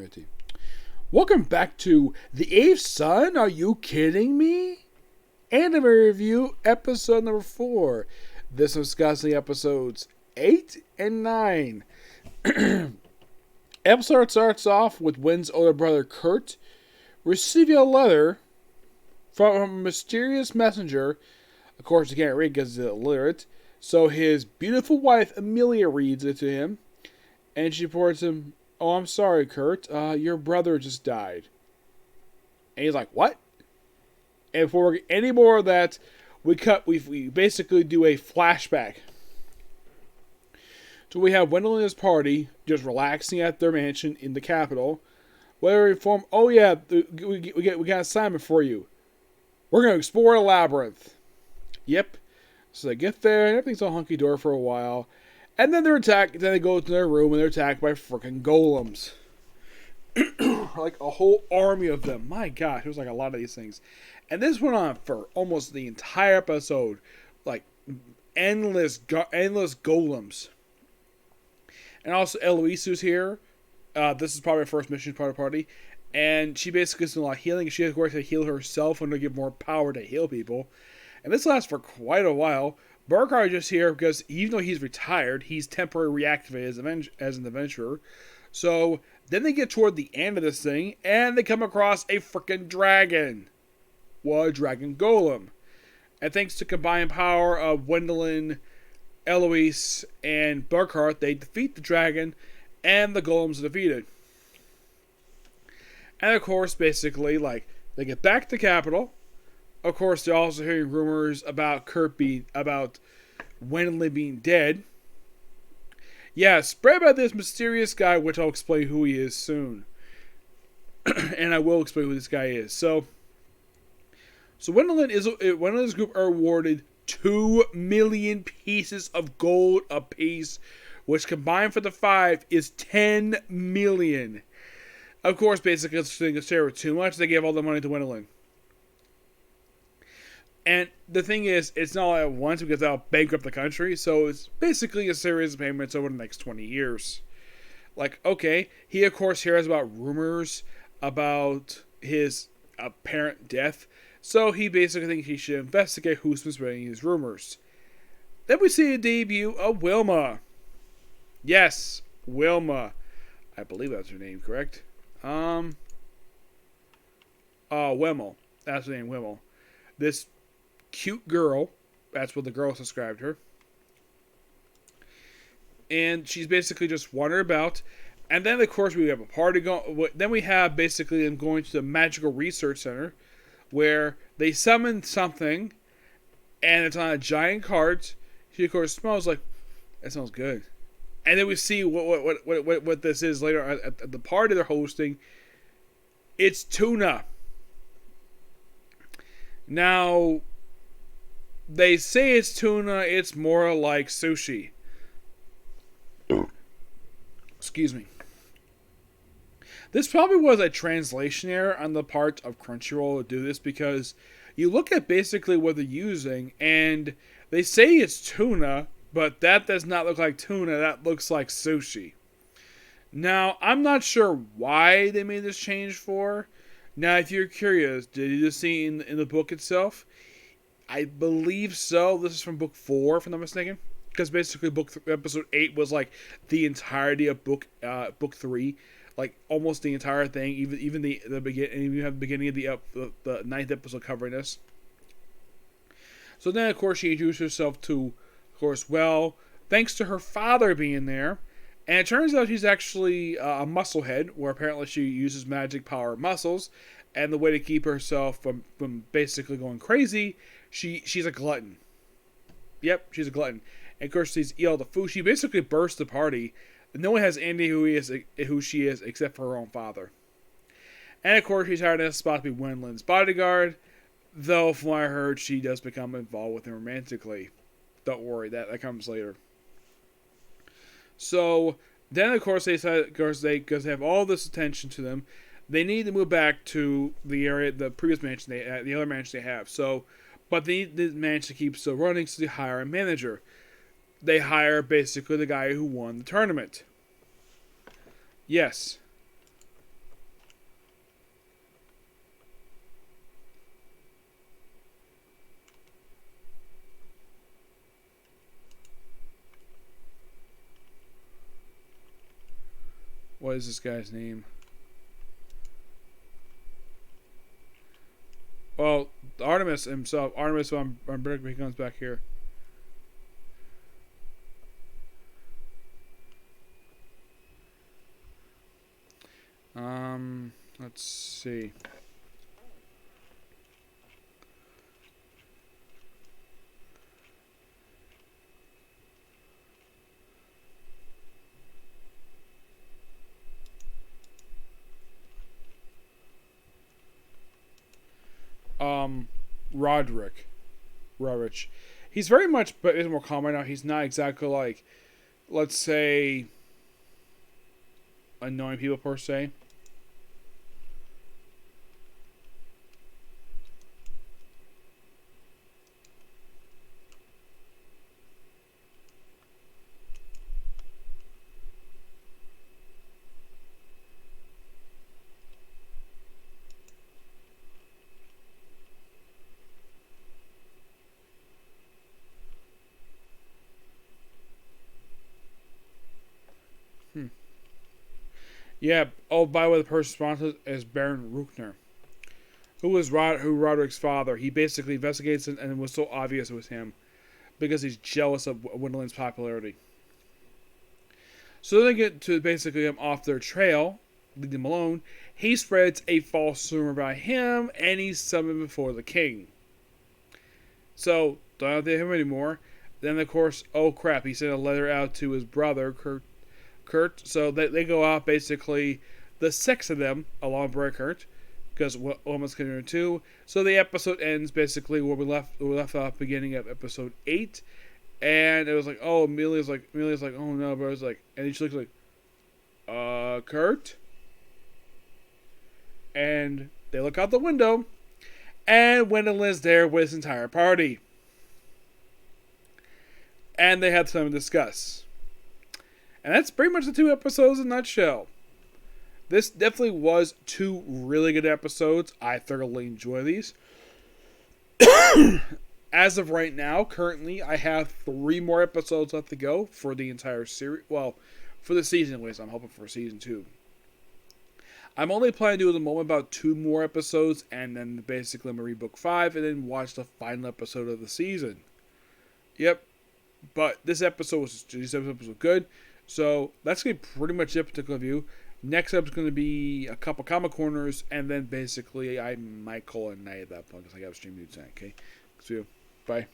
Alrighty. Welcome back to The Eighth Son. Are you kidding me? Anime review episode number 4. This is discussing episodes 8 and 9. Episode starts off with Win's older brother Kurt receiving a letter from a mysterious messenger. Of course, he can't read because he's illiterate. So his beautiful wife Amelia reads it to him, and she reports him, "Oh, I'm sorry, Kurt. Your brother just died." And he's like, "What?" And before any more of that, we basically do a flashback. So we have Wendell and his party just relaxing at their mansion in the capital. Where we inform, "Oh yeah, we got an assignment for you. We're gonna explore a labyrinth." Yep. So they get there and everything's all hunky dory for a while. And then they're attacked. Then they go to their room and they're attacked by freaking golems. Like a whole army of them. My gosh, it was like a lot of these things. And this went on for almost the entire episode. Like endless golems. And also Eloise who's here. This is probably her first mission part of the party. And she basically is doing a lot of healing. She has to work to heal herself and to give more power to heal people. And this lasts for quite a while. Burkhardt is just here because even though he's retired, he's temporarily reactivated as an adventurer. So then they get toward the end of this thing, and they come across a freaking dragon. Well, a dragon golem. And thanks to combined power of Wendelin, Eloise, and Burkhardt, they defeat the dragon, and the golems are defeated. And of course, basically, they get back to the capital. Of course, they're also hearing rumors about about Wendelin being dead. Yeah, spread by this mysterious guy, which I'll explain who he is soon. And I will explain who this guy is. So Wendelin's group are awarded 2 million pieces of gold apiece, which combined for the 5 is 10 million. Of course, basically, it's considered too much. They gave all the money to Wendelin. And the thing is, it's not all at once because that'll bankrupt the country. So it's basically a series of payments over the next 20 years. Like, okay, he of course hears about rumors about his apparent death. So he basically thinks he should investigate who's been spreading these rumors. Then we see a debut of Wilma. Yes, Wilma. I believe that's her name, correct? Wemmel. That's her name, Wemmel. This cute girl, that's what the girls described her, and she's basically just wandering about. And then of course we have a party going. Then we have basically them going to the magical research center where they summon something and it's on a giant cart. She of course smells like, that smells good. And then we see what this is later at the party they're hosting. It's tuna. Now, they say it's tuna, it's more like sushi. Excuse me. This probably was a translation error on the part of Crunchyroll to do this, because you look at basically what they're using, and they say it's tuna, but that does not look like tuna, that looks like sushi. Now, I'm not sure why they made this change for. Now, if you're curious, did you just see in the book itself? I believe so. This is from book 4, if I'm not mistaken. Because basically, episode 8 was like the entirety of book 3, like almost the entire thing. Even the beginning, you have the beginning of the 9th episode covering this. So then, of course, she introduced herself to, of course, thanks to her father being there. And it turns out she's actually a musclehead, where apparently she uses magic power muscles, and the way to keep herself from basically going crazy, she's a glutton. Yep, she's a glutton. And of course, she's eat all the food. She basically bursts the party. No one has any who she is except for her own father. And of course, she's hired as spot to be Wendelin's bodyguard, though from what I heard, she does become involved with him romantically. Don't worry, that comes later. So then, of course, because they have all this attention to them, they need to move back to the area, the previous mansion the other mansion they have. So, but they need the mansion to keep still running, so they hire a manager. They hire basically the guy who won the tournament. Yes. what is this guy's name? Well, Artemis himself. Artemis, when he comes back here. Let's see. Roderick. He's very much, but is more calm right now. He's not exactly like, let's say, annoying people per se. Yeah. Oh, by the way, the person responsible is Baron Ruchner, who Roderick's father. He basically investigates it, and it was so obvious it was him because he's jealous of Gwendolyn's popularity. So they get to basically him off their trail, leave him alone. He spreads a false rumor about him, and he's summoned before the king. So don't have to him anymore. Then of course, oh crap, he sent a letter out to his brother Kurt. So they go out basically, the six of them along with Kurt, because almost getting two. So the episode ends basically where we left off, beginning of episode 8, and it was like, oh, Amelia's like, oh no, but I was like, and she looks like, Kurt, and they look out the window, and Gwendolyn's there with his entire party, and they have something to discuss. And that's pretty much the 2 episodes in a nutshell. This definitely was 2 really good episodes. I thoroughly enjoy these. As of right now, currently, I have 3 more episodes left to go for the entire series. Well, for the season anyways. I'm hoping for season 2. I'm only planning to do at the moment about 2 more episodes, and then basically I'm going to read book 5, and then watch the final episode of the season. Yep. But these episodes were good. So that's going to be pretty much it, particular view. Next up is going to be a couple comic corners, and then basically I might call it a night at that point because I got to stream new tonight. Okay, see you. Bye.